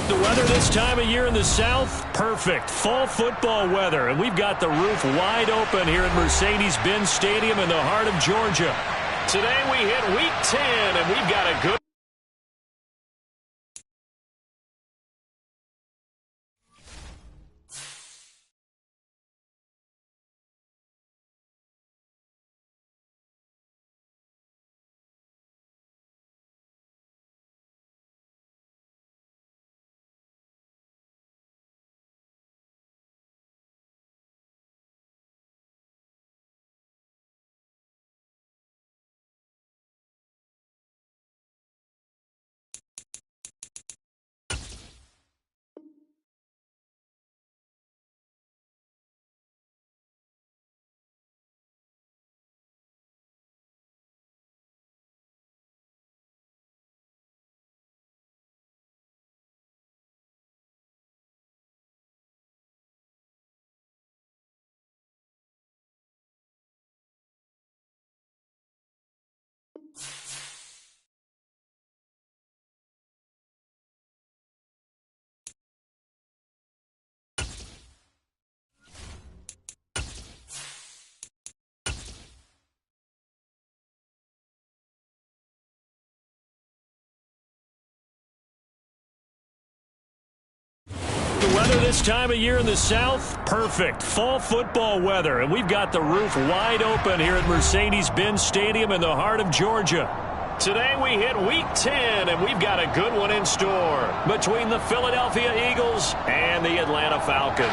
The weather this time of year in the South, perfect. Fall football weather, and we've got the roof wide open here at Mercedes-Benz Stadium in the heart of Georgia. Today we hit Week 10, and we've got a good... The weather this time of year in the South, perfect. Fall football weather, and we've got the roof wide open here at Mercedes-Benz Stadium in the heart of Georgia. Today we hit Week 10, and we've got a good one in store between the Philadelphia Eagles and the Atlanta Falcons.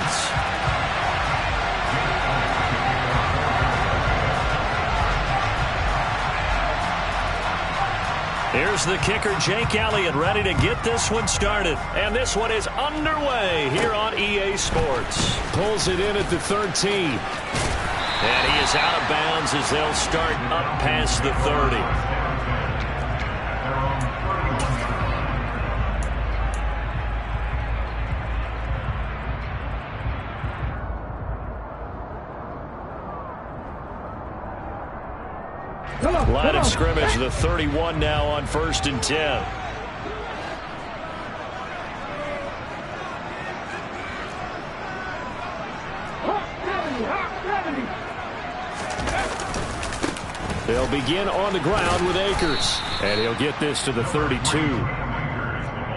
Here's the kicker, Jake Elliott, ready to get this one started. And this one is underway here on EA Sports. Pulls it in at the 13. And he is out of bounds as they'll start up past the 30. Line of scrimmage, the 31 now on 1st and 10. They'll begin on the ground with Akers. And he'll get this to the 32.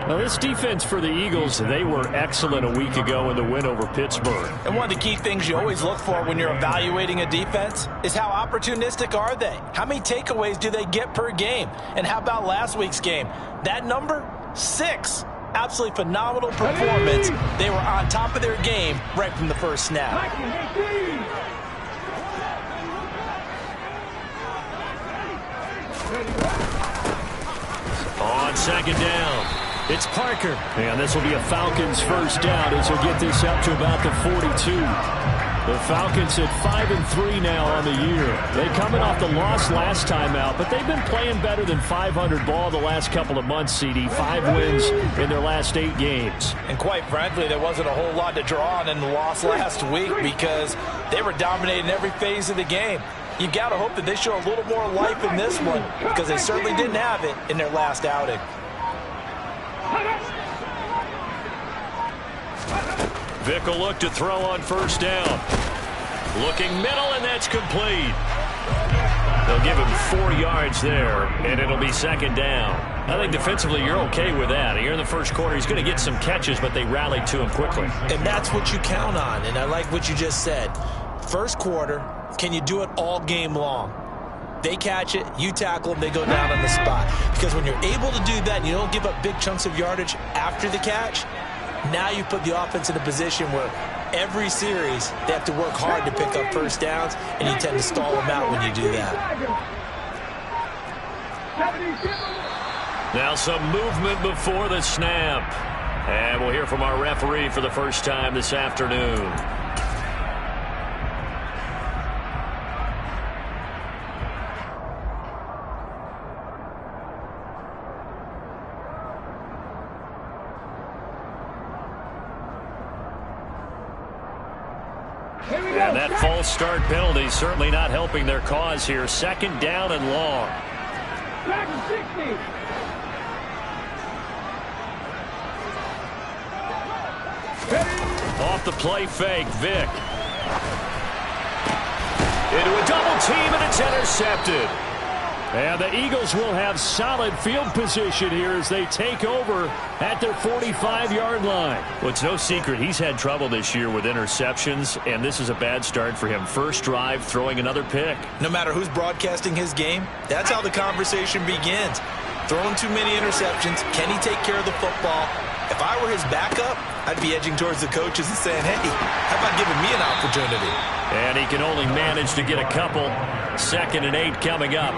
Now, this defense for the Eagles, they were excellent a week ago in the win over Pittsburgh. And one of the key things you always look for when you're evaluating a defense is how opportunistic are they? How many takeaways do they get per game? And how about last week's game? That number, 6. Absolutely phenomenal performance. They were on top of their game right from the first snap. On second down, it's Parker. And this will be a Falcons first down as he'll get this up to about the 42. The Falcons at 5-3 now on the year. They coming off the loss last time out, but they've been playing better than 500 ball the last couple of months, CD. 5 wins in their last 8 games. And quite frankly, there wasn't a whole lot to draw on in the loss last week because they were dominating every phase of the game. You've got to hope that they show a little more life in this one because they certainly didn't have it in their last outing. Vick will look to throw on first down. Looking middle, and that's complete. They'll give him 4 yards there, and it'll be second down. I think defensively you're okay with that. Here in the first quarter, he's going to get some catches, but they rallied to him quickly. And that's what you count on, and I like what you just said. First quarter, can you do it all game long? They catch it, you tackle them, they go down on the spot. Because when you're able to do that and you don't give up big chunks of yardage after the catch, now you put the offense in a position where every series they have to work hard to pick up first downs, and you tend to stall them out when you do that. Now some movement before the snap. And we'll hear from our referee for the first time this afternoon. And that false start penalty certainly not helping their cause here. Second down and long. Off the play fake, Vick. Into a double team, and it's intercepted. And the Eagles will have solid field position here as they take over at their 45-yard line. Well, it's no secret he's had trouble this year with interceptions, and this is a bad start for him. First drive, throwing another pick. No matter who's broadcasting his game, that's how the conversation begins. Throwing too many interceptions. Can he take care of the football? If I were his backup, I'd be edging towards the coaches and saying, hey, how about giving me an opportunity? And he can only manage to get a couple. 2nd and 8 coming up.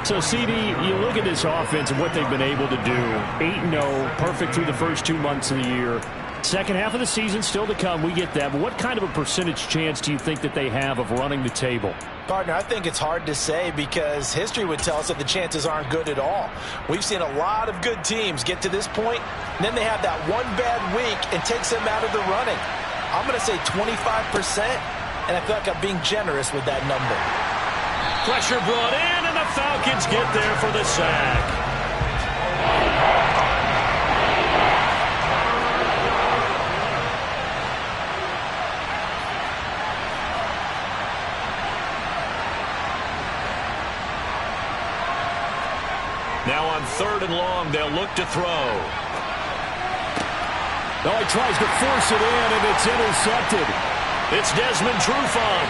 So, CD, you look at this offense and what they've been able to do. 8-0, perfect through the first 2 months of the year. Second half of the season still to come. We get that. But what kind of a percentage chance do you think that they have of running the table? Partner, I think it's hard to say because history would tell us that the chances aren't good at all. We've seen a lot of good teams get to this point, and then they have that one bad week and takes them out of the running. I'm going to say 25%, and I feel like I'm being generous with that number. Pressure brought in, and the Falcons get there for the sack. Now on 3rd and long, they'll look to throw. Oh, he tries to force it in, and it's intercepted. It's Desmond Trufant.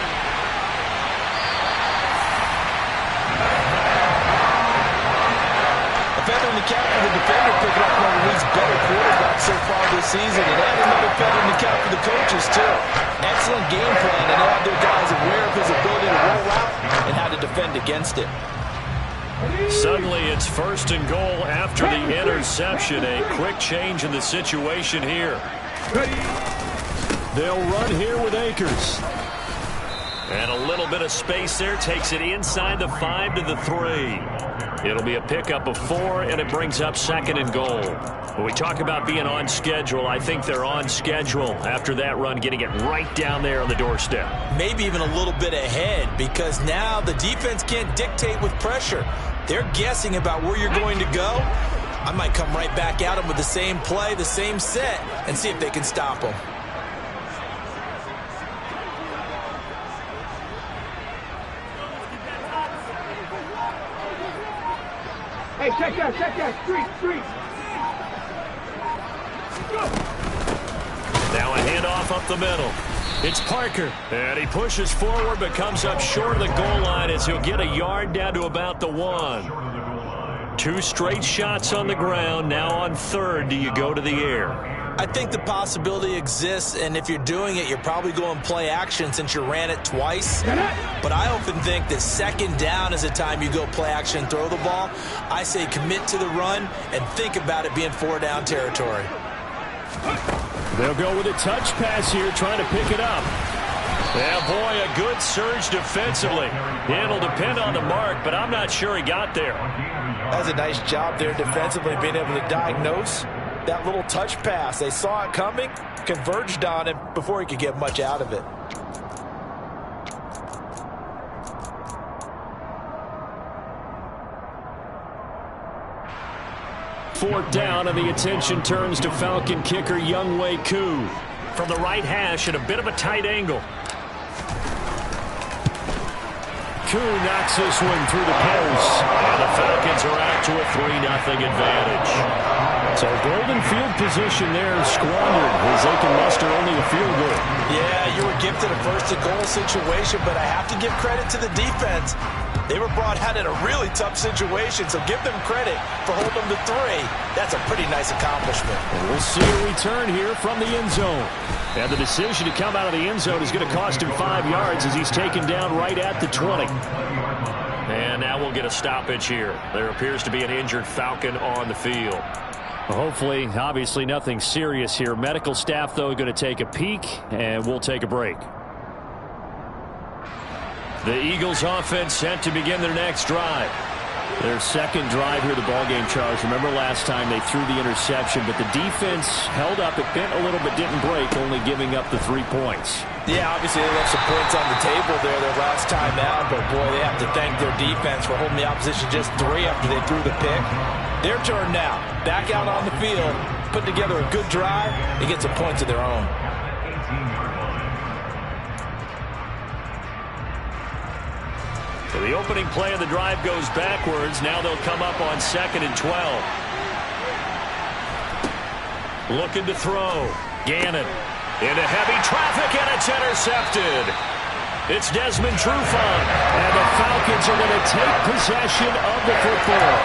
A feather in the cap for the defender, picking up one of Lee's better quarterbacks so far this season, and add another feather in the cap for the coaches, too. Excellent game plan, and they have their guys aware of his ability to roll out and how to defend against it. Suddenly it's 1st and goal after the interception. A quick change in the situation here. They'll run here with Akers. And a little bit of space there. Takes it inside the 5 to the 3. It'll be a pickup of 4, and it brings up 2nd and goal. When we talk about being on schedule, I think they're on schedule after that run, getting it right down there on the doorstep. Maybe even a little bit ahead, because now the defense can't dictate with pressure. They're guessing about where you're going to go. I might come right back at them with the same play, the same set, and see if they can stop them. Hey, check that, street. Now a handoff up the middle. It's Parker, and he pushes forward but comes up short of the goal line as he'll get a yard down to about the 1. 2 straight shots on the ground. Now on 3rd, do you go to the air? I think the possibility exists, and if you're doing it, you're probably going play action since you ran it twice. But I often think that 2nd down is the time you go play action and throw the ball. I say commit to the run and think about it being 4-down territory. They'll go with a touch pass here, trying to pick it up. Yeah, boy, a good surge defensively. It'll depend on the mark, but I'm not sure he got there. That's a nice job there defensively, being able to diagnose that little touch pass. They saw it coming, converged on him before he could get much out of it. 4th down, and the attention turns to Falcon kicker Younghoe Koo. From the right hash at a bit of a tight angle. Koo knocks this one through the post. And the Falcons are out to a 3-0 advantage. So golden field position there squandered as they can muster only a field goal. Yeah, you were gifted a 1st-and-goal situation, but I have to give credit to the defense. They were brought out in a really tough situation, so give them credit for holding them to 3. That's a pretty nice accomplishment. And we'll see a return here from the end zone. And the decision to come out of the end zone is going to cost him 5 yards as he's taken down right at the 20. And now we'll get a stoppage here. There appears to be an injured Falcon on the field. Hopefully, obviously nothing serious here. Medical staff, though, going to take a peek, and we'll take a break. The Eagles offense set to begin their next drive. Their 2nd drive here, the ballgame, Charles. Remember last time they threw the interception, but the defense held up. It bent a little but didn't break, only giving up the 3 points. Yeah, obviously they left some points on the table there their last time out, but boy, they have to thank their defense for holding the opposition just 3 after they threw the pick. Their turn now. Back out on the field, put together a good drive, and get some points of their own. The opening play of the drive goes backwards. Now they'll come up on 2nd and 12. Looking to throw. Gannon into heavy traffic, and it's intercepted. It's Desmond Trufant, and the Falcons are going to take possession of the football.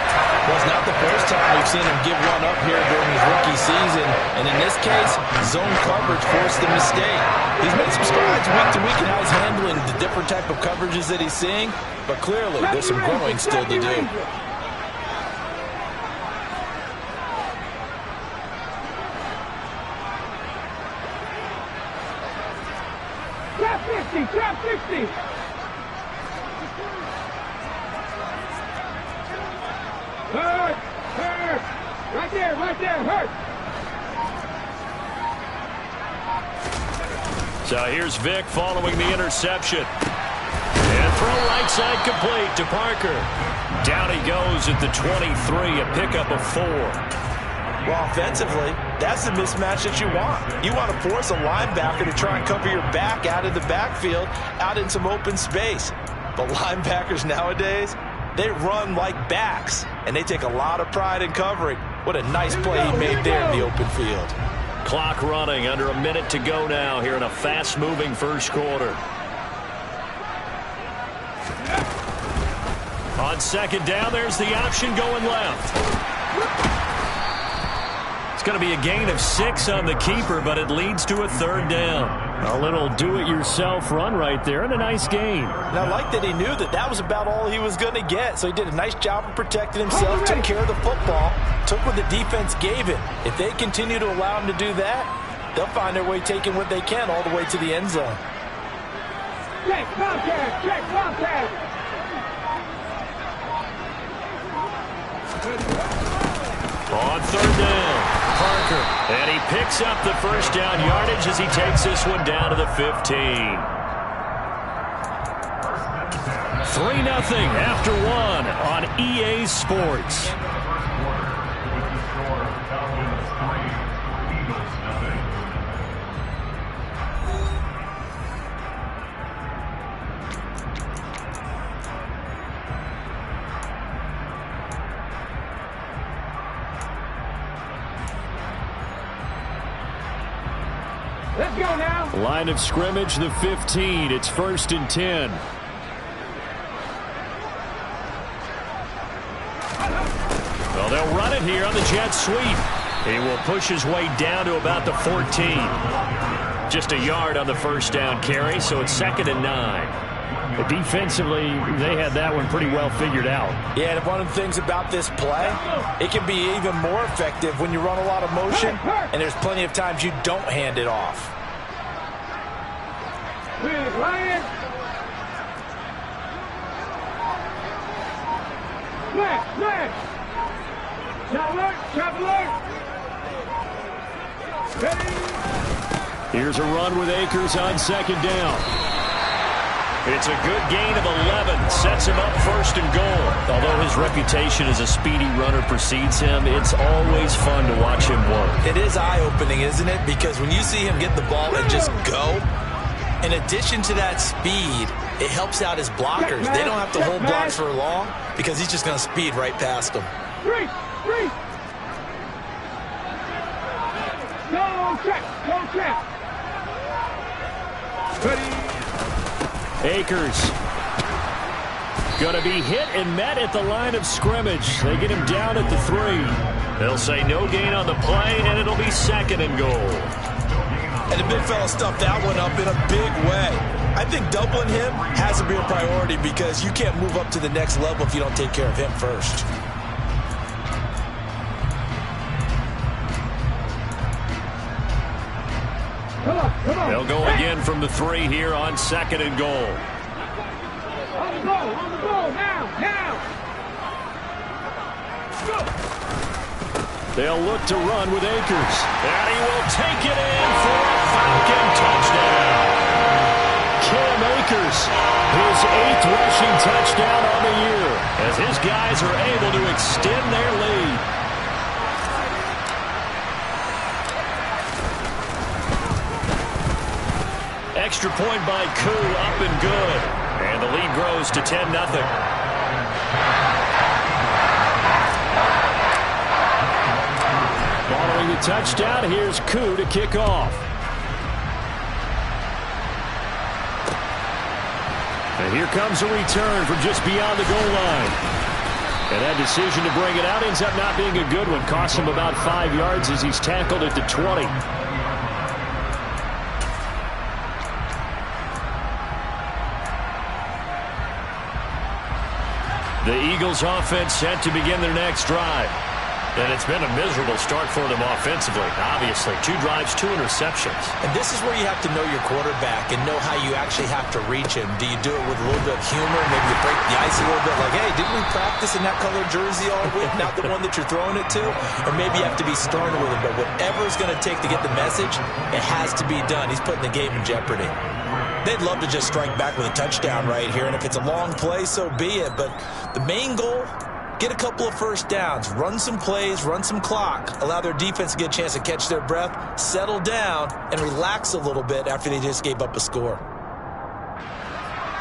Well, it's not the first time we've seen him give one up here during his rookie season, and in this case, zone coverage forced the mistake. He's made some strides week to week in how he's handling the different type of coverages that he's seeing, but clearly there's some growing still to do. Trap 60! Hurt! Right there, hurt! So here's Vick following the interception. And throw right side complete to Parker. Down he goes at the 23, a pickup of 4. Well, offensively, that's the mismatch that you want. You want to force a linebacker to try and cover your back out of the backfield, out in some open space. But linebackers nowadays, they run like backs, and they take a lot of pride in covering. What a nice play he made there in the open field. Clock running, under a minute to go now here in a fast-moving first quarter. On 2nd down, there's the option going left. It's going to be a gain of 6 on the keeper, but it leads to a 3rd down. A little do-it-yourself run right there, and a nice gain. And I like that he knew that that was about all he was going to get, so he did a nice job of protecting himself, took care of the football, took what the defense gave him. If they continue to allow him to do that, they'll find their way taking what they can all the way to the end zone. Check contact! On 3rd down, Parker. And he picks up the first down yardage as he takes this one down to the 15. 3-0 after 1 on EA Sports. Let's go now. Line of scrimmage, the 15. It's 1st and 10. Well, they'll run it here on the jet sweep. He will push his way down to about the 14. Just a yard on the first down carry, so it's 2nd and 9. But defensively, they had that one pretty well figured out. Yeah, and one of the things about this play, it can be even more effective when you run a lot of motion, and there's plenty of times you don't hand it off. Ryan! Smash! Traveler! Ready? Here's a run with Akers on 2nd down. It's a good gain of 11. Sets him up 1st and goal. Although his reputation as a speedy runner precedes him, it's always fun to watch him work. It is eye-opening, isn't it? Because when you see him get the ball and just go, in addition to that speed, it helps out his blockers. They don't have to hold blocks for long because he's just going to speed right past them. Three! Go check! Ready? Akers going to be hit and met at the line of scrimmage. They get him down at the 3. They'll say no gain on the play, and it'll be 2nd and goal. And the big fella stuffed that one up in a big way. I think doubling him has to be a priority because you can't move up to the next level if you don't take care of him first. Come on. They'll go again from the 3 here on 2nd and goal. On the ball, now! Go! They'll look to run with Akers. And he will take it in for a Falcon touchdown. Cam Akers, his 8th rushing touchdown on the year, as his guys are able to extend their lead. Extra point by Koo, up and good. And the lead grows to 10-0. Following the touchdown, here's Koo to kick off. And here comes a return from just beyond the goal line. And that decision to bring it out ends up not being a good one. Costs him about 5 yards as he's tackled at the 20. The Eagles offense set to begin their next drive. And it's been a miserable start for them offensively. Obviously, 2 drives, 2 interceptions. And this is where you have to know your quarterback and know how you actually have to reach him. Do you do it with a little bit of humor? Maybe you break the ice a little bit like, hey, didn't we practice in that colored jersey all week? Not the one that you're throwing it to? Or maybe you have to be stern with him. But whatever it's going to take to get the message, it has to be done. He's putting the game in jeopardy. They'd love to just strike back with a touchdown right here. And if it's a long play, so be it. But the main goal, get a couple of first downs, run some plays, run some clock, allow their defense to get a chance to catch their breath, settle down, and relax a little bit after they just gave up a score.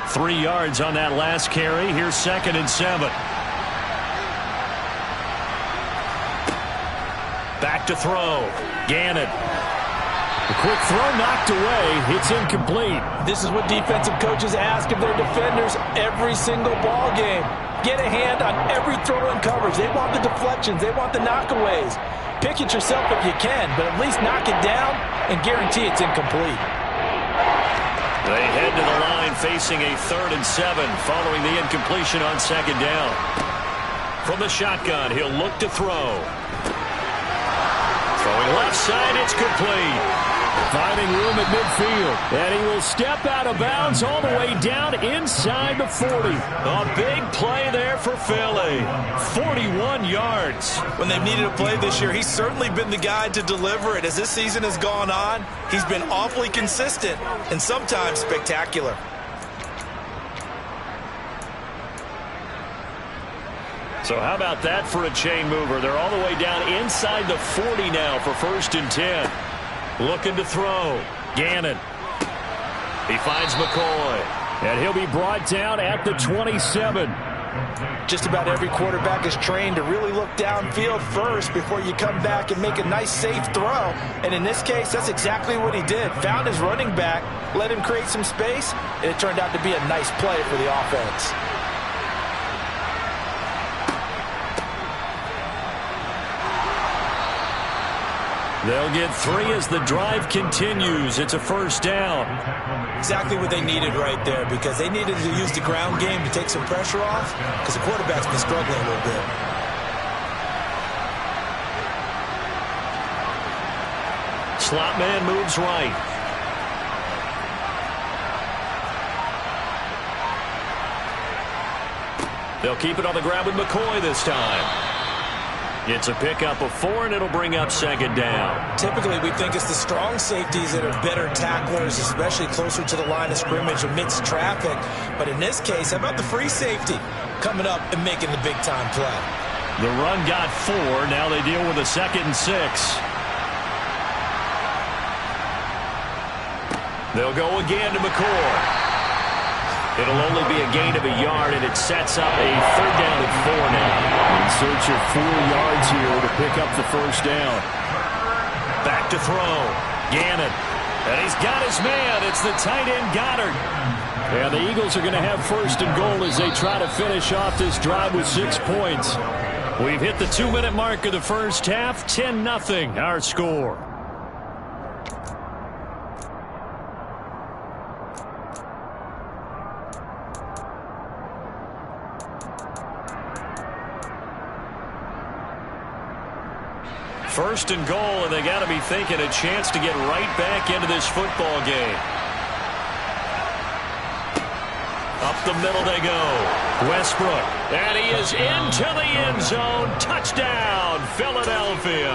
3 yards on that last carry. Here's 2nd and 7. Back to throw. Gannon. The quick throw knocked away. It's incomplete. This is what defensive coaches ask of their defenders every single ball game. Get a hand on every throw in coverage. They want the deflections. They want the knockaways. Pick it yourself if you can, but at least knock it down and guarantee it's incomplete. They head to the line facing a 3rd and 7 following the incompletion on 2nd down. From the shotgun, he'll look to throw. Throwing left side, it's complete. Finding room at midfield. And he will step out of bounds all the way down inside the 40. A big play there for Philly. 41 yards. When they've needed a play this year, he's certainly been the guy to deliver it. As this season has gone on, he's been awfully consistent and sometimes spectacular. So how about that for a chain mover? They're all the way down inside the 40 now for 1st and 10. Looking to throw. Gannon. He finds McCoy. And he'll be brought down at the 27. Just about every quarterback is trained to really look downfield first before you come back and make a nice, safe throw. And in this case, that's exactly what he did. Found his running back, let him create some space, and it turned out to be a nice play for the offense. They'll get 3 as the drive continues. It's a 1st down. Exactly what they needed right there, because they needed to use the ground game to take some pressure off, because the quarterback's been struggling a little bit. Slot man moves right. They'll keep it on the ground with McCoy this time. It's a pickup of 4, and it'll bring up 2nd down. Typically, we think it's the strong safeties that are better tacklers, especially closer to the line of scrimmage amidst traffic. But in this case, how about the free safety coming up and making the big-time play? The run got 4. Now they deal with a 2nd and 6. They'll go again to McCoy. It'll only be a gain of a yard, and it sets up a 3rd down and 4 now. In search of 4 yards here to pick up the 1st down. Back to throw. Gannon. And he's got his man. It's the tight end Goddard. And the Eagles are going to have 1st and goal as they try to finish off this drive with 6 points. We've hit the 2-minute mark of the first half. 10-0 our score. First and goal, and they got to be thinking a chance to get right back into this football game. Up the middle they go. Westbrook, and he is into the end zone. Touchdown, Philadelphia.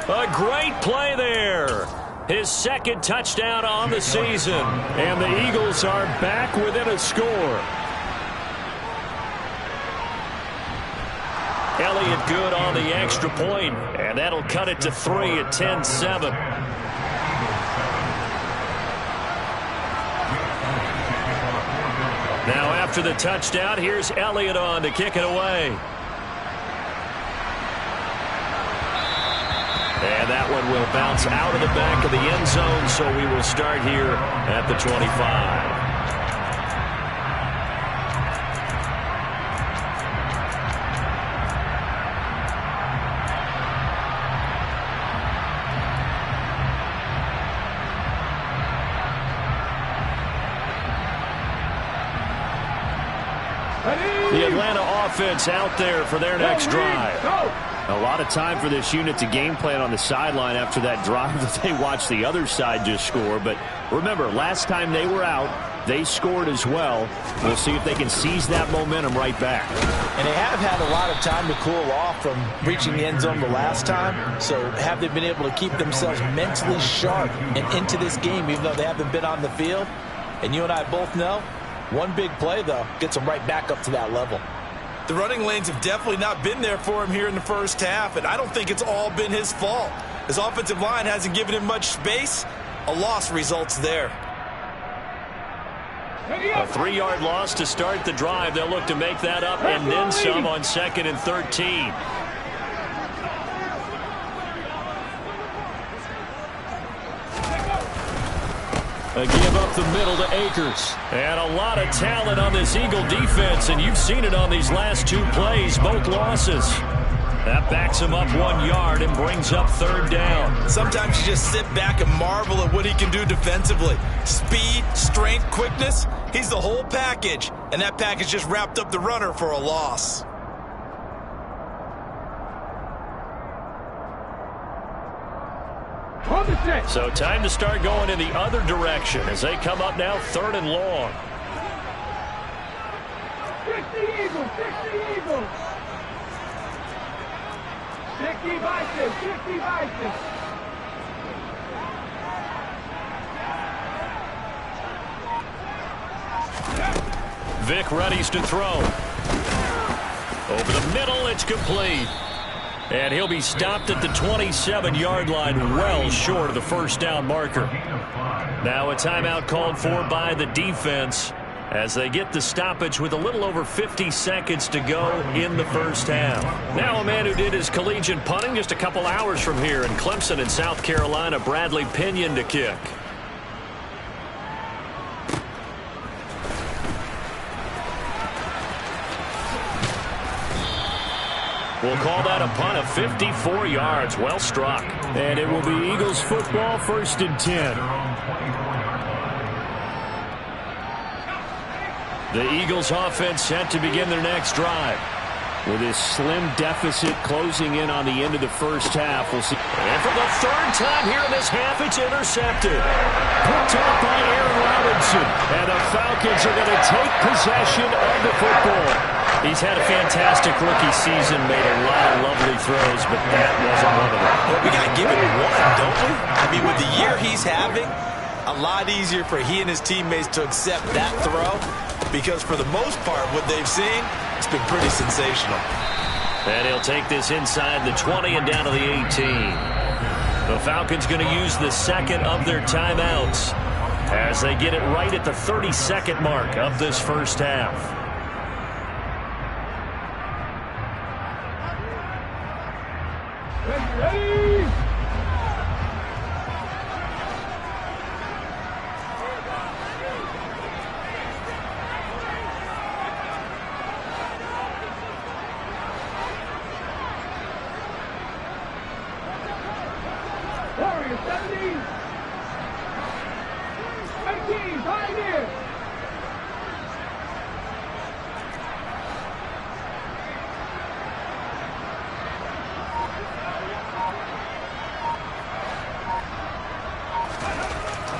A great play there. His 2nd touchdown on the season, and the Eagles are back within a score. Elliott good on the extra point, and that'll cut it to 3 at 10-7. After the touchdown, here's Elliott on to kick it away. And that one will bounce out of the back of the end zone, so we will start here at the 25. The Atlanta offense out there for their next drive. A lot of time for this unit to game plan on the sideline after that drive that they watched the other side just score. But remember, last time they were out, they scored as well. We'll see if they can seize that momentum right back. And they have had a lot of time to cool off from reaching the end zone the last time. So have they been able to keep themselves mentally sharp and into this game even though they haven't been on the field? And you and I both know, one big play, though, gets them right back up to that level. The running lanes have definitely not been there for him here in the first half, and I don't think it's all been his fault. His offensive line hasn't given him much space. A loss results there. A 3-yard loss to start the drive. They'll look to make that up and then some on 2nd and 13. A give up the middle to Akers. And a lot of talent on this Eagle defense, and you've seen it on these last 2 plays, both losses. That backs him up 1 yard and brings up 3rd down. Sometimes you just sit back and marvel at what he can do defensively. Speed, strength, quickness, he's the whole package. And that package just wrapped up the runner for a loss. So time to start going in the other direction as they come up now 3rd and long. 60 Eagles, 60 Eagles. 60 Vikings, 60 Vikings. Vic readies to throw. Over the middle, it's complete. And he'll be stopped at the 27-yard line, well short of the first down marker. Now a timeout called for by the defense as they get the stoppage with a little over 50 seconds to go in the first half. Now a man who did his collegiate punting just a couple hours from here in Clemson in South Carolina, Bradley Pinion to kick. We'll call that a punt of 54 yards. Well struck. And it will be Eagles football, 1st and 10. The Eagles offense set to begin their next drive. With his slim deficit closing in on the end of the first half, we'll see. And for the 3rd time here in this half, it's intercepted. Picked up by Aaron Robinson. And the Falcons are going to take possession of the football. He's had a fantastic rookie season, made a lot of lovely throws, but that wasn't one of them. Well, we got to give it one, don't we? I mean, with the year he's having, a lot easier for he and his teammates to accept that throw because for the most part, what they've seen, it's been pretty sensational. And he'll take this inside the 20 and down to the 18. The Falcons going to use the 2nd of their timeouts as they get it right at the 30-second mark of this first half. Ready? Warriors, 70. 18, Pioneers.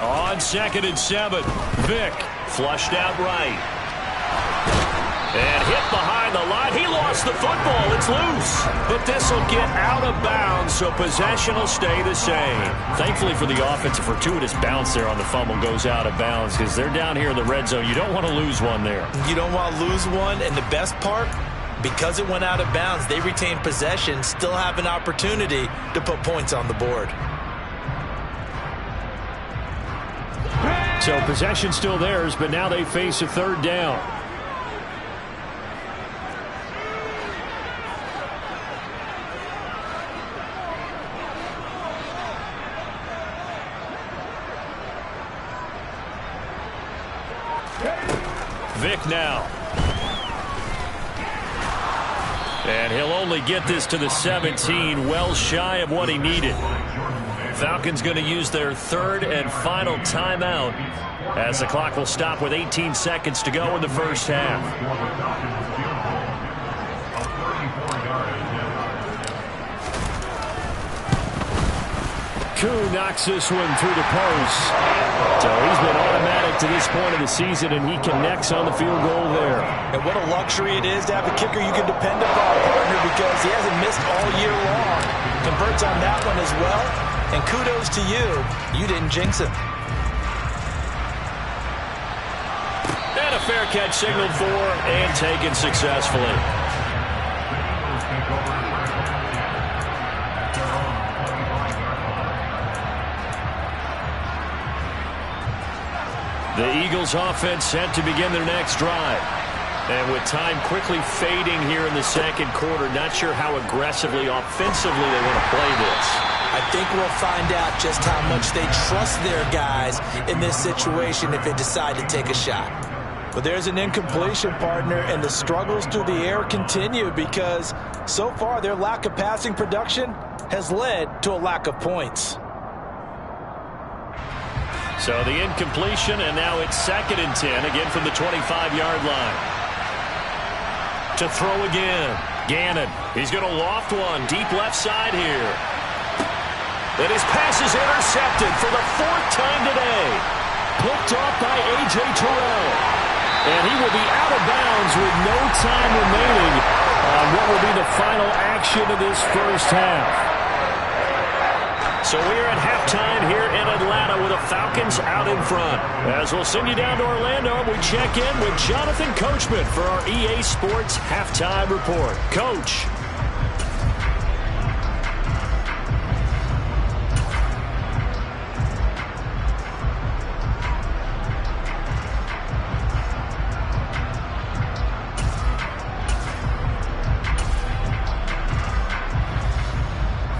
On 2nd and 7, Vic flushed out right. And hit behind the line. He lost the football. It's loose. But this will get out of bounds, so possession will stay the same. Thankfully for the offense, a fortuitous bounce there on the fumble goes out of bounds because they're down here in the red zone. You don't want to lose one there. You don't want to lose one, and the best part, because it went out of bounds, they retain possession, still have an opportunity to put points on the board. So possession still theirs, but now they face a 3rd down. Vick now. And he'll only get this to the 17, well shy of what he needed. Falcons going to use their third and final timeout as the clock will stop with 18 seconds to go in the first half. Koo knocks this one through the post. So he's been automatic to this point of the season, and he connects on the field goal there. And what a luxury it is to have a kicker you can depend upon, partner, because he hasn't missed all year long. Converts on that one as well. And kudos to you. You didn't jinx him. And a fair catch signaled for and taken successfully. The Eagles offense set to begin their next drive. And with time quickly fading here in the second quarter, not sure how aggressively, offensively they want to play this. I think we'll find out just how much they trust their guys in this situation if they decide to take a shot. But there's an incompletion, partner, and the struggles through the air continue because so far their lack of passing production has led to a lack of points. So the incompletion, and now it's 2nd and 10, again from the 25-yard line. To throw again. Gannon, he's going to loft one deep left side here. And his pass is intercepted for the 4th time today. Picked off by A.J. Terrell. And he will be out of bounds with no time remaining on what will be the final action of this first half. So we're at halftime here in Atlanta with the Falcons out in front. As we'll send you down to Orlando, we check in with Jonathan Coachman for our EA Sports Halftime Report. Coach.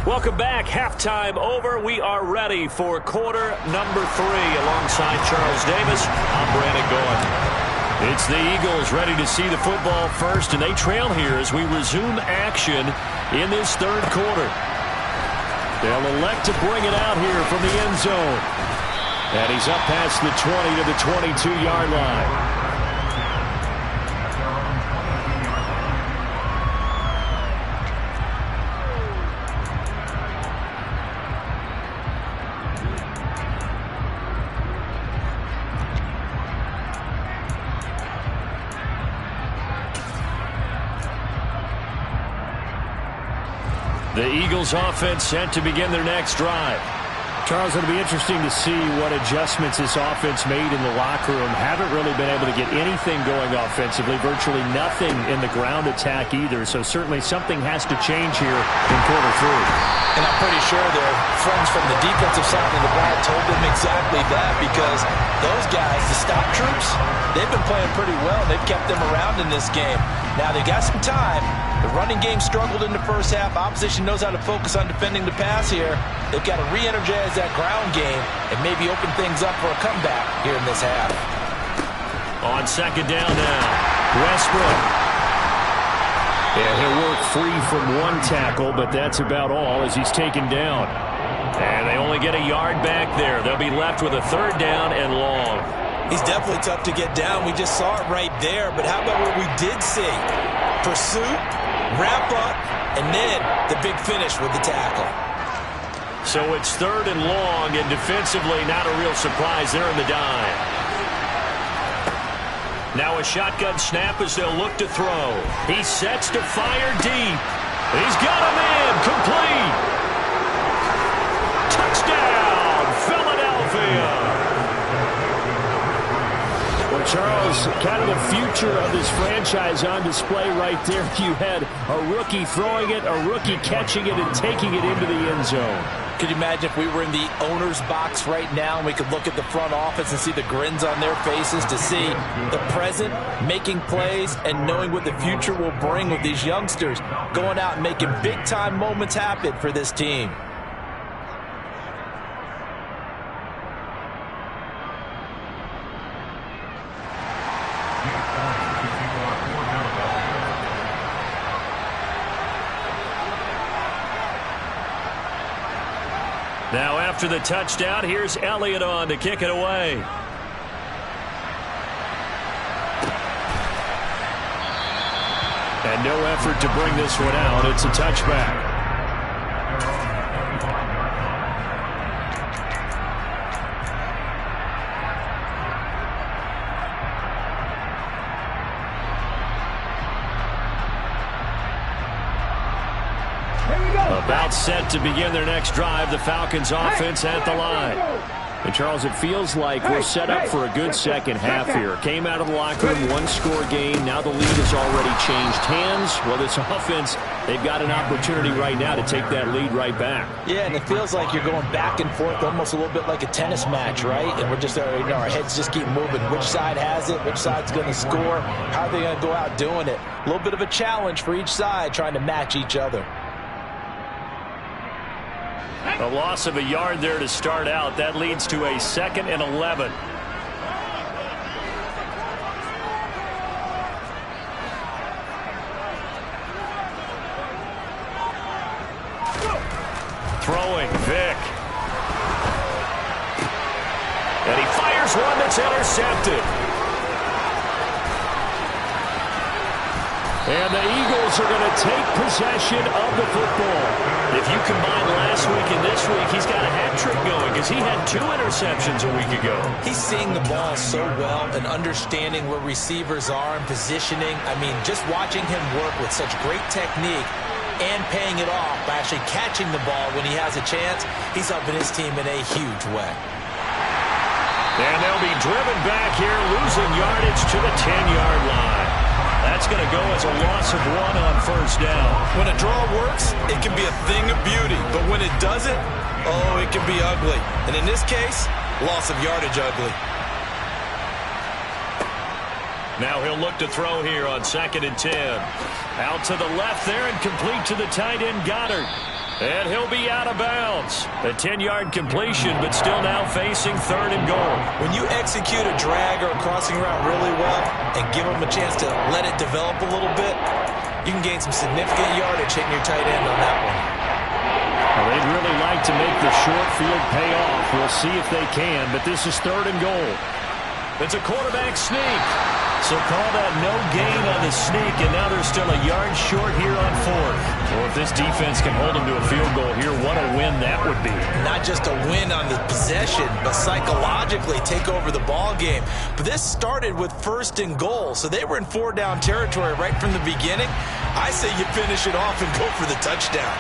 Welcome back. Halftime over. We are ready for quarter number 3. Alongside Charles Davis, I'm Brandon Gaudin. It's the Eagles ready to see the football first, and they trail here as we resume action in this third quarter. They'll elect to bring it out here from the end zone. And he's up past the 20 to the 22-yard line. The Eagles offense set to begin their next drive. Charles, it'll be interesting to see what adjustments this offense made in the locker room. Haven't really been able to get anything going offensively, virtually nothing in the ground attack either. So certainly something has to change here in quarter 3. And I'm pretty sure their friends from the defensive side of the ball told them exactly that, because those guys, the stop troops, they've been playing pretty well. They've kept them around in this game. Now they got some time. The running game struggled in the first half. Opposition knows how to focus on defending the pass here. They've got to re-energize that ground game and maybe open things up for a comeback here in this half. On second down now, Westbrook. And he'll work free from one tackle, but that's about all as he's taken down. And they only get a yard back there. They'll be left with a third down and long. He's definitely tough to get down. We just saw it right there. But how about what we did see? Pursuit, wrap up, and then the big finish with the tackle. So it's third and long, and defensively not a real surprise there in the dime. Now a shotgun snap as they'll look to throw. He sets to fire deep. He's got a man complete. Touchdown, Philadelphia. Well, Charles, kind of the future of this franchise on display right there. You had a rookie throwing it, a rookie catching it, and taking it into the end zone. Could you imagine if we were in the owner's box right now and we could look at the front office and see the grins on their faces, to see the present making plays and knowing what the future will bring with these youngsters going out and making big-time moments happen for this team. after the touchdown. Here's Elliott on to kick it away. And no effort to bring this one out. It's a touchback. About set to begin their next drive. The Falcons offense at the line. And Charles, it feels like we're set up for a good second half here. Came out of the locker room, one-score game. Now the lead has already changed hands. Well, this offense, they've got an opportunity right now to take that lead right back. Yeah, and it feels like you're going back and forth almost a little bit like a tennis match, right? And we're just, our heads just keep moving. Which side has it? Which side's going to score? How are they going to go out doing it? A little bit of a challenge for each side trying to match each other. A loss of a yard there to start out. That leads to a 2nd and 11. Throwing, Vick. And he fires one that's intercepted. And the Eagles are going to take possession of the football. If you combine last week and this week, he's got a hat trick going because he had 2 interceptions a week ago. He's seeing the ball so well and understanding where receivers are and positioning. I mean, just watching him work with such great technique and paying it off by actually catching the ball when he has a chance, he's helping his team in a huge way. And they'll be driven back here, losing yardage to the 10-yard line. That's going to go as a loss of 1 on first down. When a draw works, it can be a thing of beauty. But when it doesn't, oh, it can be ugly. And in this case, loss of yardage ugly. Now he'll look to throw here on 2nd and 10. Out to the left there and complete to the tight end Goddard. And he'll be out of bounds. A 10-yard completion, but still now facing 3rd and goal. When you execute a drag or a crossing route really well and give them a chance to let it develop a little bit, you can gain some significant yardage hitting your tight end on that one. Well, they'd really like to make the short field pay off. We'll see if they can, but this is 3rd and goal. It's a quarterback sneak. So call that no gain on the sneak, and now they're still a yard short here on 4th. Well, if this defense can hold them to a field goal here, what a win that would be. Not just a win on the possession, but psychologically take over the ball game. But this started with 1st and goal, so they were in 4-down territory right from the beginning. I say you finish it off and go for the touchdown.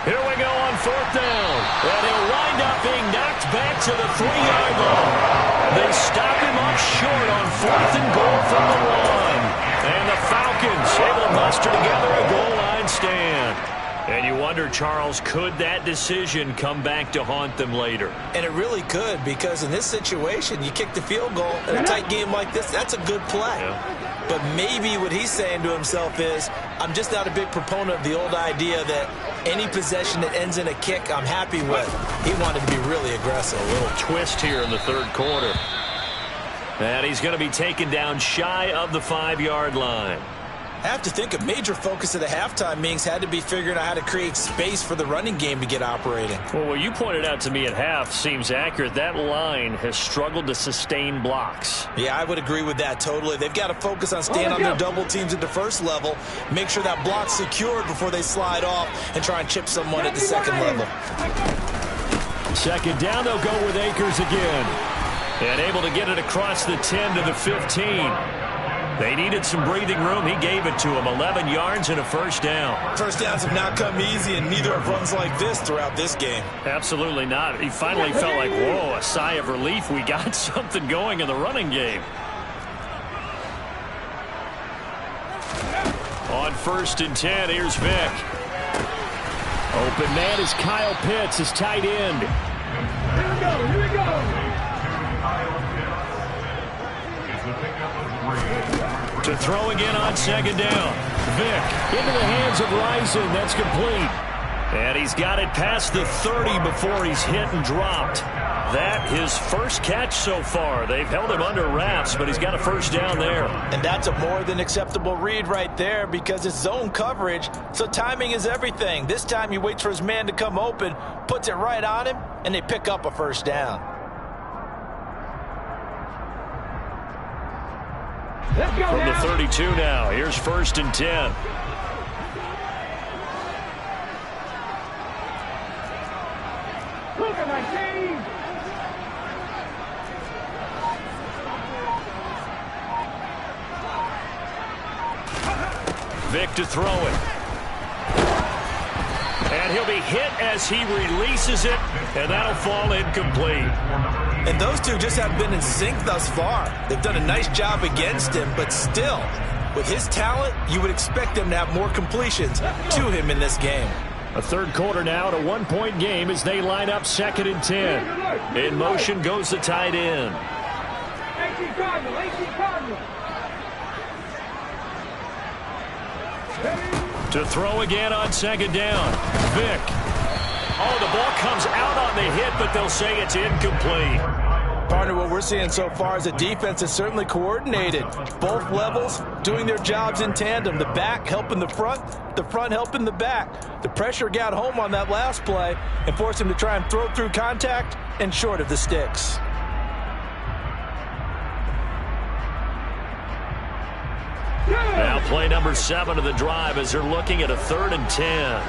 Here we go on 4th down. And he'll wind up being knocked back to the 3-yard line. They stop him up short on 4th and goal from the 1. And the Falcons able to muster together a goal line stand. And you wonder, Charles, could that decision come back to haunt them later? And it really could, because in this situation, you kick the field goal in a tight game like this, that's a good play. Yeah. But maybe what he's saying to himself is, I'm just not a big proponent of the old idea that any possession that ends in a kick I'm happy with. He wanted to be really aggressive. A little twist here in the 3rd quarter. And he's going to be taken down shy of the 5-yard line. I have to think a major focus of the halftime meetings had to be figuring out how to create space for the running game to get operating. Well, what you pointed out to me at half seems accurate. That line has struggled to sustain blocks. Yeah, I would agree with that totally. They've got to focus on staying on their double teams at the 1st level, make sure that block's secured before they slide off and try and chip someone at the 2nd level. 2nd down, they'll go with Akers again. And able to get it across the 10 to the 15. They needed some breathing room. He gave it to them. 11 yards and a 1st down. First downs have not come easy, and neither have runs like this throughout this game. Absolutely not. He finally felt like, whoa, a sigh of relief. We got something going in the running game. On 1st and 10, here's Vick. Open man is Kyle Pitts, his tight end. Here we go, here we go. To throw again on 2nd down. Vick into the hands of Rison. That's complete. And he's got it past the 30 before he's hit and dropped. that his first catch so far. They've held him under wraps, but he's got a first down there. And that's a more than acceptable read right there because it's zone coverage, so timing is everything. This time he waits for his man to come open, puts it right on him, and they pick up a first down. Let's go From the now. 32 now, here's 1st and 10. Look at my team. Vick to throw it. And he'll be hit as he releases it, and that'll fall incomplete. And those two just have been in sync thus far. They've done a nice job against him, but still, with his talent, you would expect them to have more completions to him in this game. A third quarter now, at a one-point game as they line up 2nd and 10. In motion goes the tight end. 18 Cardinal, 18 Cardinal. To throw again on 2nd down. Vick. Oh, the ball comes out on the hit, but they'll say it's incomplete. Partner, what we're seeing so far is the defense is certainly coordinated. Both levels doing their jobs in tandem. The back helping the front helping the back. The pressure got home on that last play and forced him to try and throw through contact and short of the sticks. Now play number 7 of the drive as they're looking at a 3rd and 10.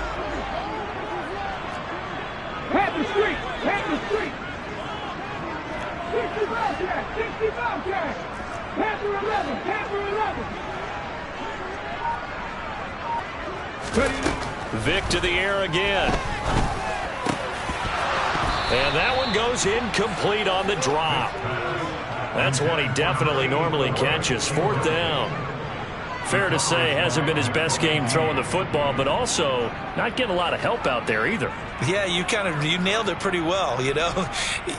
Panther Street, Panther Street. 60 Bobcat, 60 Bobcat. Panther 11, Panther 11. Vick to the air again. And that one goes incomplete on the drop. That's one he definitely normally catches. 4th down. Fair to say, hasn't been his best game throwing the football, but also not getting a lot of help out there either. Yeah, you nailed it pretty well, you know.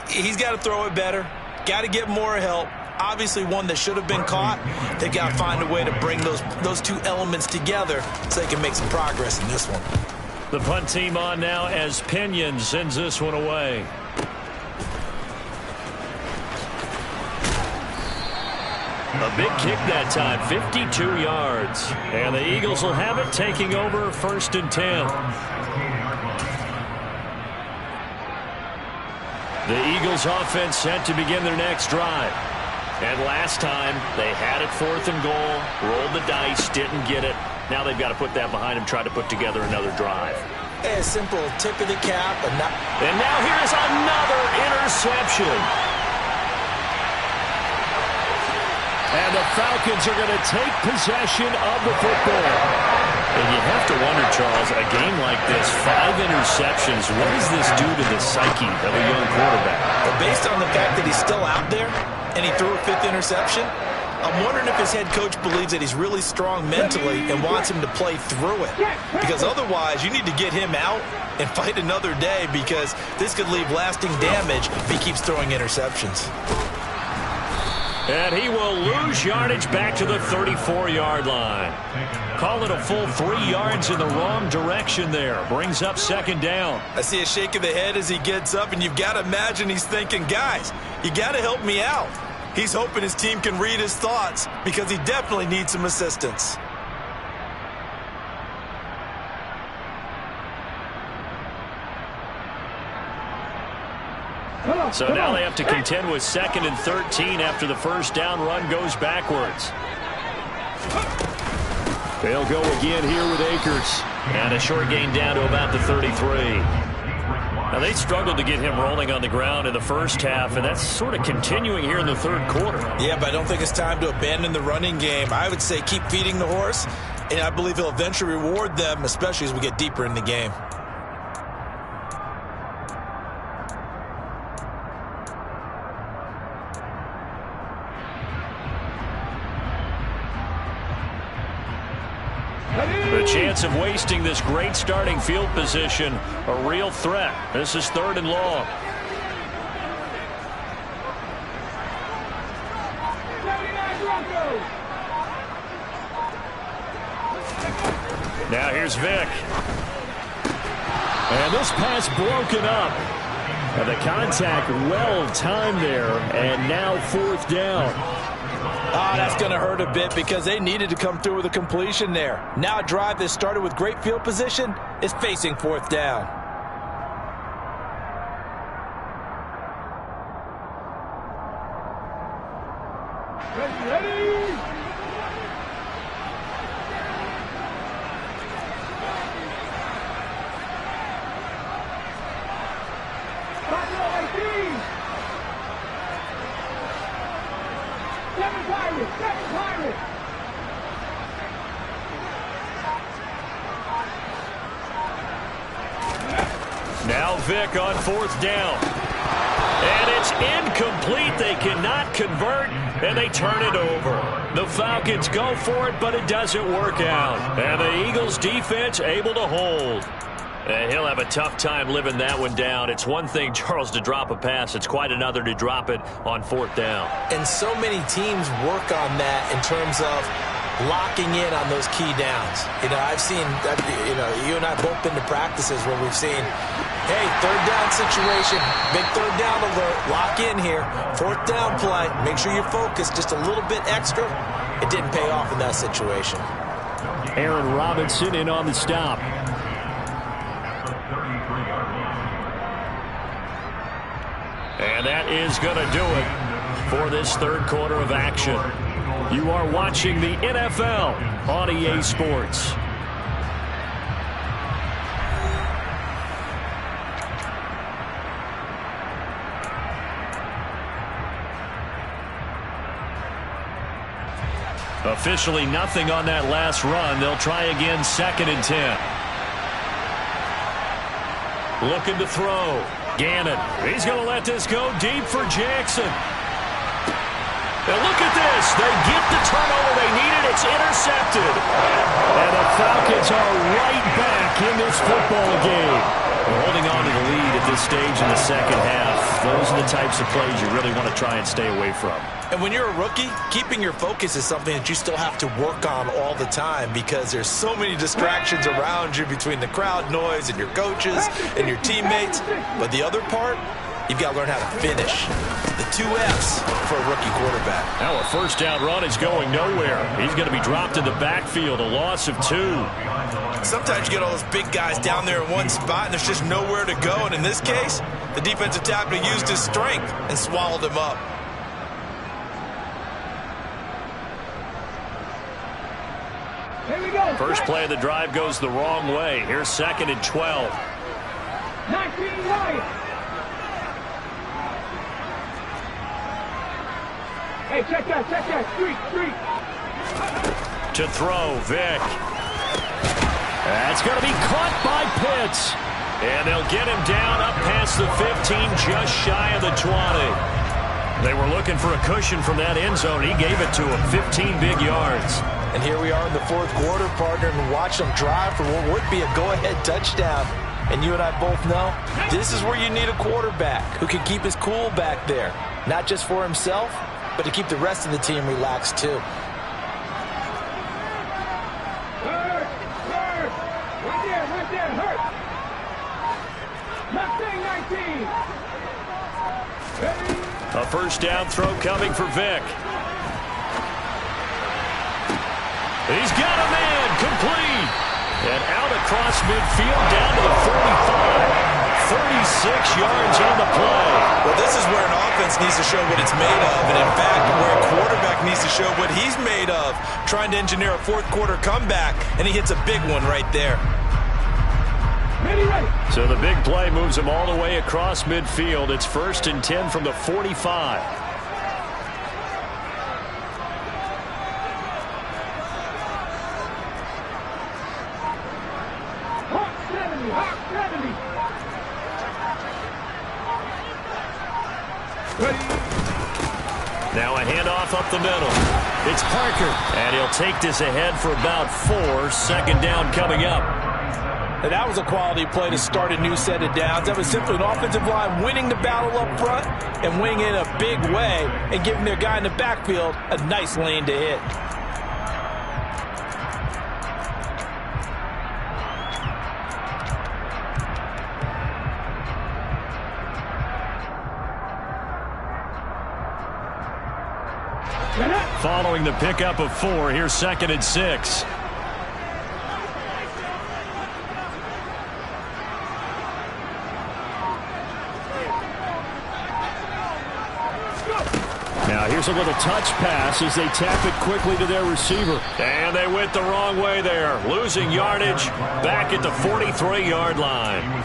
He's got to throw it better. Got to get more help. Obviously one that should have been caught. They got to find a way to bring those two elements together so they can make some progress in this one. The punt team on now as Pinion sends this one away. A big kick that time, 52 yards. And the Eagles will have it, taking over 1st and 10. The Eagles offense set to begin their next drive. And last time, they had it 4th and goal, rolled the dice, didn't get it. Now they've got to put that behind them, try to put together another drive. A simple tip of the cap. And now here's another interception. And the Falcons are going to take possession of the football. And you have to wonder, Charles, a game like this, 5 interceptions, what does this do to the psyche of a young quarterback? But based on the fact that he's still out there and he threw a 5th interception, I'm wondering if his head coach believes that he's really strong mentally and wants him to play through it. Because otherwise, you need to get him out and fight another day because this could leave lasting damage if he keeps throwing interceptions. And he will lose yardage back to the 34-yard line. Call it a full 3 yards in the wrong direction there. Brings up 2nd down. I see a shake of the head as he gets up, and you've got to imagine he's thinking, guys, you got to help me out. He's hoping his team can read his thoughts because he definitely needs some assistance. So now they have to contend with 2nd and 13 after the first down run goes backwards. They'll go again here with Akers. And a short gain down to about the 33. Now, they struggled to get him rolling on the ground in the first half, and that's sort of continuing here in the third quarter. Yeah, but I don't think it's time to abandon the running game. I would say keep feeding the horse, and I believe he'll eventually reward them, especially as we get deeper in the game. The chance of wasting this great starting field position, a real threat. This is 3rd and long. Now here's Vick. And this pass broken up. And the contact well timed there, and now 4th down. That's going to hurt a bit because they needed to come through with a completion there. Now a drive that started with great field position is facing 4th down. Ready? Seven Pirates! Now Vick on 4th down. And it's incomplete. They cannot convert, and they turn it over. The Falcons go for it, but it doesn't work out. And the Eagles defense able to hold. And he'll have a tough time living that one down. It's one thing, Charles, to drop a pass. It's quite another to drop it on 4th down. And so many teams work on that in terms of locking in on those key downs. I've seen, you and I both been to practices where we've seen, hey, 3rd down situation, big 3rd down alert, lock in here, 4th down play, make sure you're focused just a little bit extra. It didn't pay off in that situation. Aaron Robinson in on the stop. And that is going to do it for this 3rd quarter of action. You are watching the NFL on EA Sports. Officially nothing on that last run. They'll try again 2nd and 10. Looking to throw. Gannon, he's going to let this go deep for Jackson. And look at this. They get the turnover they needed. It's intercepted. And the Falcons are right back in this football game. They're holding on to the lead at this stage in the 2nd half. Those are the types of plays you really want to try and stay away from. And when you're a rookie, keeping your focus is something that you still have to work on all the time because there's so many distractions around you between the crowd noise and your coaches and your teammates. But the other part, you've got to learn how to finish. The 2 F's for a rookie quarterback. Now a 1st down run is going nowhere. He's going to be dropped in the backfield, a loss of 2. Sometimes you get all those big guys down there in one spot and there's just nowhere to go. And in this case, the defensive tackle used his strength and swallowed him up. Here we go. First play of the drive goes the wrong way. Here's 2nd and 12. 19 Lions. Hey, check that. Street. To throw, Vick. That's going to be caught by Pitts. And they'll get him down up past the 15, just shy of the 20. They were looking for a cushion from that end zone. He gave it to him, 15 big yards. And here we are in the 4th quarter, partner, and watch them drive for what would be a go-ahead touchdown. And you and I both know this is where you need a quarterback who can keep his cool back there. Not just for himself, but to keep the rest of the team relaxed too. Hurt. Right there, hurt. Mustang 19. Ready? A 1st down throw coming for Vick. He's got a man, complete. And out across midfield, down to the 45. 36 yards on the play. Well, this is where an offense needs to show what it's made of. And in fact, where a quarterback needs to show what he's made of. Trying to engineer a 4th quarter comeback, and he hits a big one right there. Ready. So the big play moves him all the way across midfield. It's 1st and 10 from the 45. Hawk 70. Ready. Now a handoff up the middle. It's Parker, and he'll take this ahead for about 4. 2nd down coming up. And that was a quality play to start a new set of downs. That was simply an offensive line winning the battle up front and winning it in a big way and giving their guy in the backfield a nice lane to hit. following the pickup of 4. Here's 2nd and 6. Now here's a little touch pass as they tap it quickly to their receiver. And they went the wrong way there. Losing yardage back at the 43-yard line.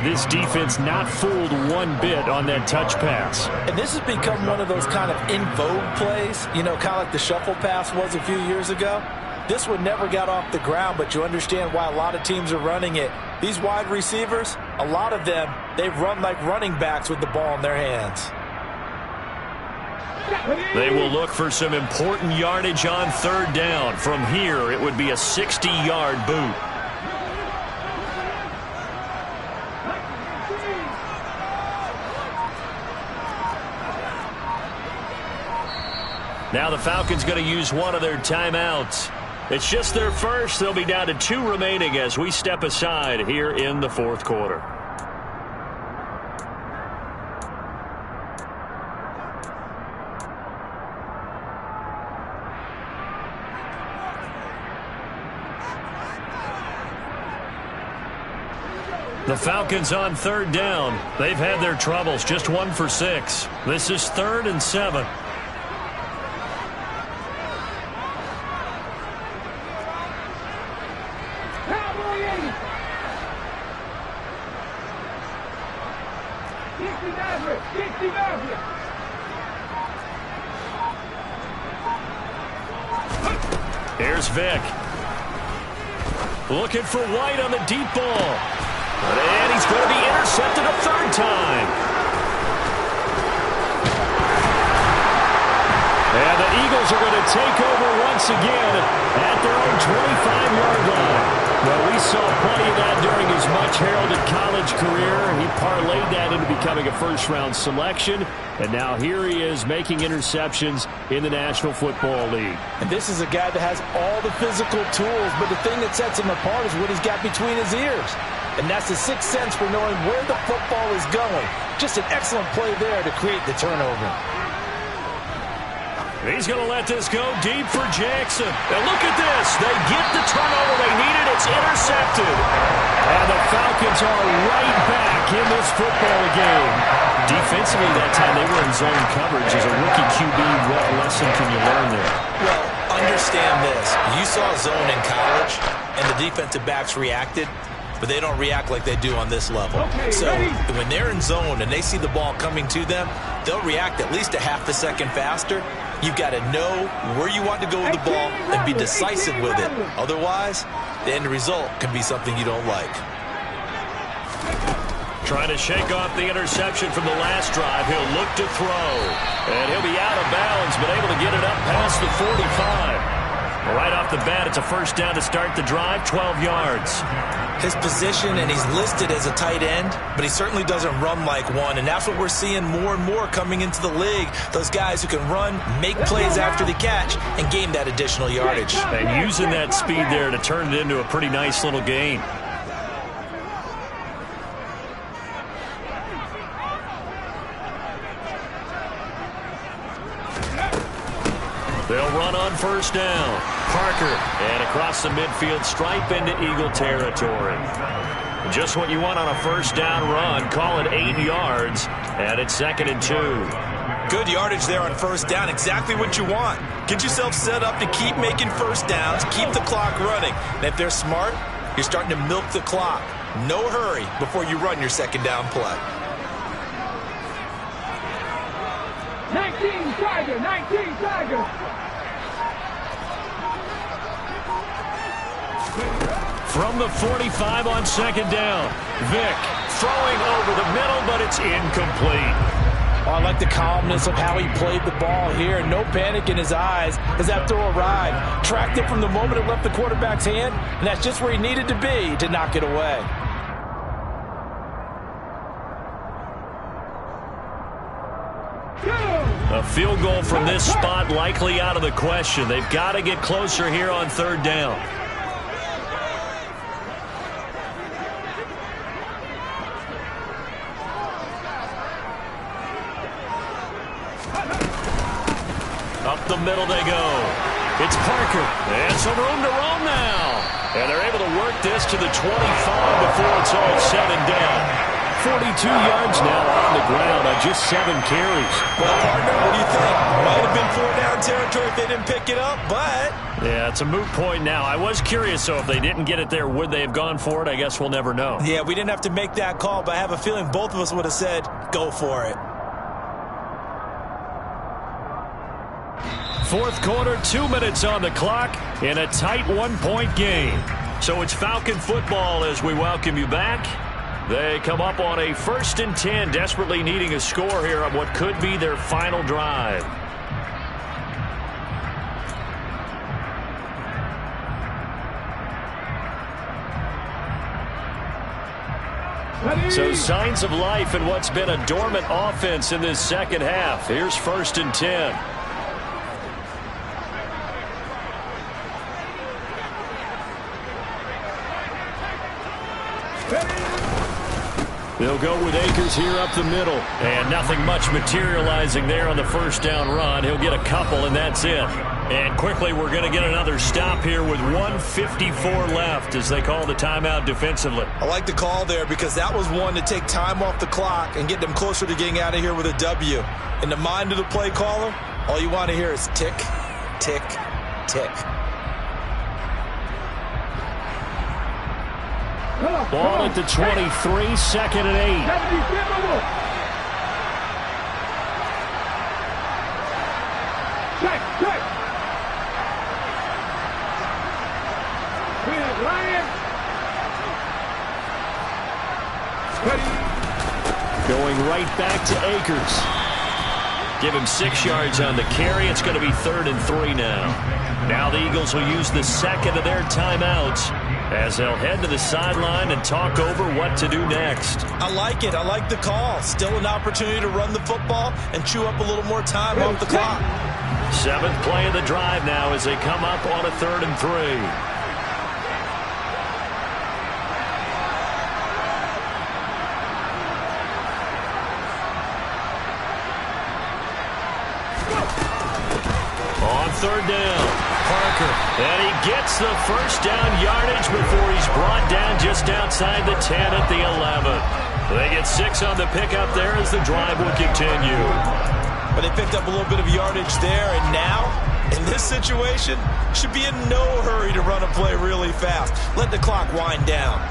This defense not fooled one bit on that touch pass. And this has become one of those kind of in vogue plays, you know, kind of like the shuffle pass was a few years ago. This one never got off the ground, but you understand why a lot of teams are running it. These wide receivers, a lot of them, they run like running backs with the ball in their hands. They will look for some important yardage on 3rd down. From here, it would be a 60-yard boot. Now the Falcons going to use one of their timeouts. It's just their first. They'll be down to 2 remaining as we step aside here in the 4th quarter. The Falcons on 3rd down. They've had their troubles, just 1 for 6. This is 3rd and 7. Here's Vick. Looking for White on the deep ball. And he's going to be intercepted a 3rd time. And the Eagles are going to take over once again at their own 25-yard line. Well, we saw plenty of that during his much-heralded college career. He parlayed that into becoming a first-round selection. And now here he is making interceptions in the National Football League. And this is a guy that has all the physical tools, but the thing that sets him apart is what he's got between his ears. And that's the sixth sense for knowing where the football is going. Just an excellent play there to create the turnover. He's going to let this go deep for Jackson. And look at this. They get the turnover they needed. It's intercepted. And the Falcons are right back in this football game. Defensively that time, they were in zone coverage. As a rookie QB, what lesson can you learn there? Well, understand this. You saw zone in college, and the defensive backs reacted, but they don't react like they do on this level. So when they're in zone and they see the ball coming to them, they'll react at least a half a second faster. You've got to know where you want to go with the ball and be decisive with it. Otherwise, the end result can be something you don't like. Trying to shake off the interception from the last drive. He'll look to throw. And he'll be out of bounds, but able to get it up past the 45. Right off the bat, it's a first down to start the drive, 12 yards. His position, and he's listed as a tight end, but he certainly doesn't run like one, and that's what we're seeing more and more coming into the league. Those guys who can run, make plays after the catch, and gain that additional yardage. And using that speed there to turn it into a pretty nice little gain. They'll run on first down. Parker, and across the midfield stripe into Eagle territory. Just what you want on a first down run. Call it 8 yards, and it's 2nd and 2. Good yardage there on first down. Exactly what you want. Get yourself set up to keep making first downs, keep the clock running. And if they're smart, you're starting to milk the clock. No hurry before you run your second down play. 19 Tiger, 19 Tiger. From the 45 on second down. Vick throwing over the middle, but it's incomplete. Oh, I like the calmness of how he played the ball here. No panic in his eyes as that throw arrived. Tracked it from the moment it left the quarterback's hand, and that's just where he needed to be to knock it away. A field goal from this spot likely out of the question. They've got to get closer here on third down. Up the the middle they go. It's Parker. And some room to roam now. And they're able to work this to the 25 before it's all said and done. 42 yards now on the ground on just 7 carries. Well, partner, what do you think? Might have been 4-down territory if they didn't pick it up, but... Yeah, it's a moot point now. I was curious, so if they didn't get it there, would they have gone for it? I guess we'll never know. Yeah, we didn't have to make that call, but I have a feeling both of us would have said, go for it. Fourth quarter, 2 minutes on the clock in a tight one-point game. So it's Falcon football as we welcome you back. They come up on a 1st and 10, desperately needing a score here on what could be their final drive. So signs of life in what's been a dormant offense in this second half. Here's 1st and 10. They'll go with Akers here up the middle. And nothing much materializing there on the first down run. He'll get a couple, and that's it. And quickly, we're going to get another stop here with 1:54 left as they call the timeout defensively. I like the call there because that was one to take time off the clock and get them closer to getting out of here with a W. In the mind of the play caller, all you want to hear is tick, tick, tick. Ball at the 23, 2nd and 8. Check. Ryan. Going right back to Akers. Give him 6 yards on the carry. It's going to be 3rd and 3 now. Now the Eagles will use the second of their timeouts as they'll head to the sideline and talk over what to do next. I like it. I like the call. Still an opportunity to run the football and chew up a little more time off the clock. 7th play of the drive now as they come up on a 3rd and 3. On 3rd down, Parker, and he gets the first down yardage before he's brought down just outside the 10 at the 11. They get 6 on the pickup there as the drive will continue. But they picked up a little bit of yardage there, and now, in this situation, should be in no hurry to run a play really fast. Let the clock wind down.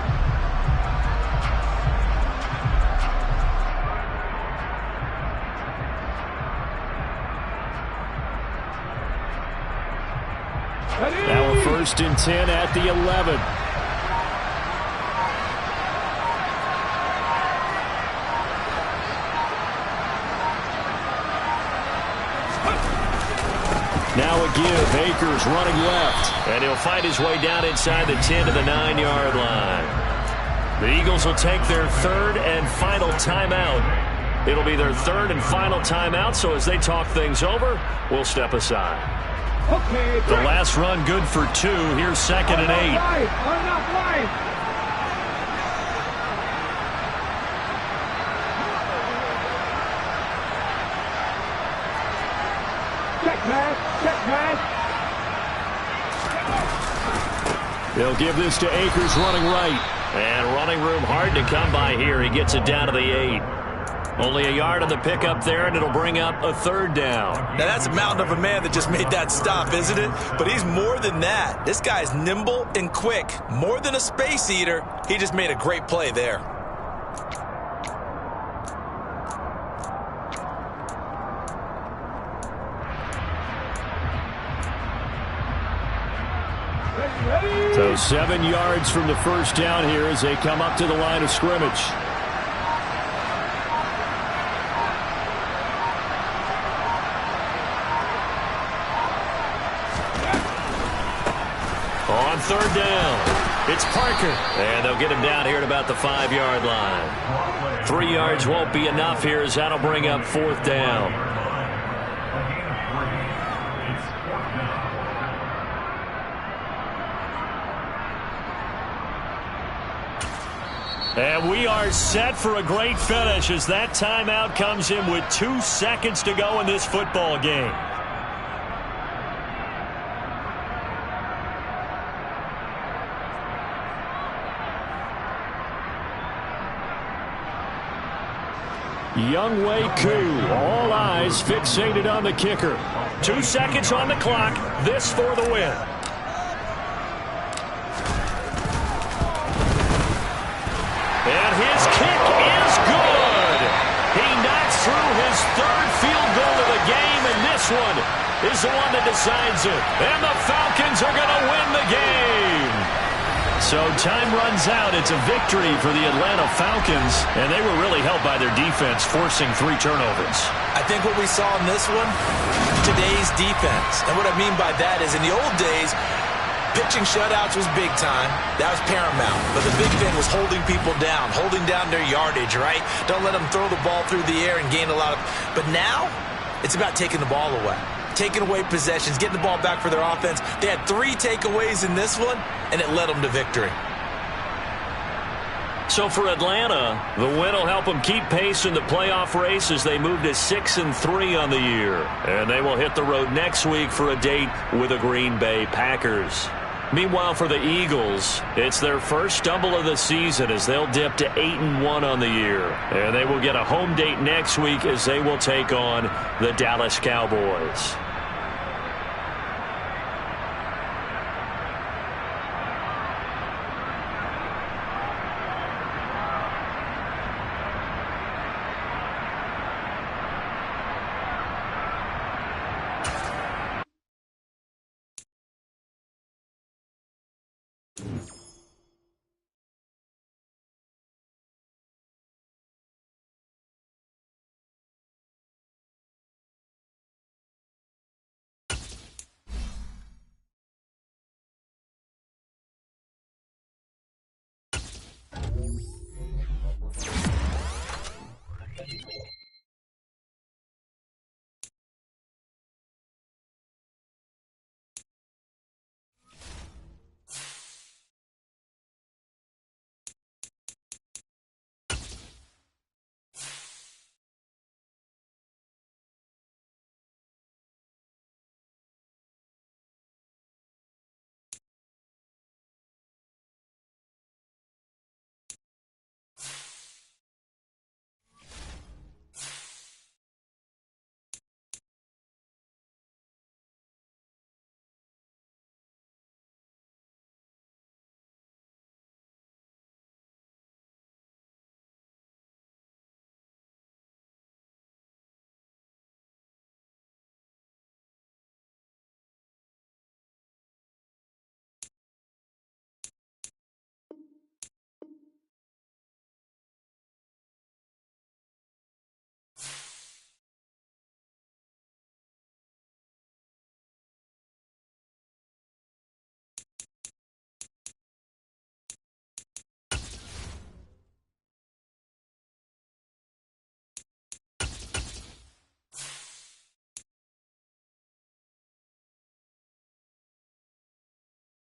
Now a 1st and 10 at the 11. Now a give. Akers running left. And he'll find his way down inside the 10 to the 9-yard line. The Eagles will take their 3rd and final timeout. It'll be their 3rd and final timeout, so as they talk things over, we'll step aside. Okay, the last run good for 2. Here's 2nd and 8. Check pass. They'll give this to Akers running right. And running room hard to come by here. He gets it down to the 8. Only a yard on the pickup there, and it'll bring up a 3rd down. Now, that's a mountain of a man that just made that stop, isn't it? But he's more than that. This guy's nimble and quick. More than a space eater. He just made a great play there. So 7 yards from the first down here as they come up to the line of scrimmage. On 3rd down, it's Parker. And they'll get him down here at about the 5-yard line. 3 yards won't be enough here as that'll bring up 4th down. And we are set for a great finish as that timeout comes in with 2 seconds to go in this football game. Younghoe Koo. All eyes fixated on the kicker. 2 seconds on the clock. This for the win. And his kick is good. He knocks through his third field goal of the game, and this one is the one that decides it. And the Falcons are going to win the game. So time runs out. It's a victory for the Atlanta Falcons, and they were really helped by their defense, forcing 3 turnovers. I think what we saw in this one, today's defense. And what I mean by that is in the old days, pitching shutouts was big time. That was paramount. But the big thing was holding people down, holding down their yardage, right? Don't let them throw the ball through the air and gain a lot of... But now, it's about taking the ball away. Taking away possessions, getting the ball back for their offense. They had 3 takeaways in this one, and it led them to victory. So for Atlanta, the win will help them keep pace in the playoff race as they move to 6-3 on the year. And they will hit the road next week for a date with the Green Bay Packers. Meanwhile, for the Eagles, it's their first stumble of the season as they'll dip to 8-1 on the year. And they will get a home date next week as they will take on the Dallas Cowboys.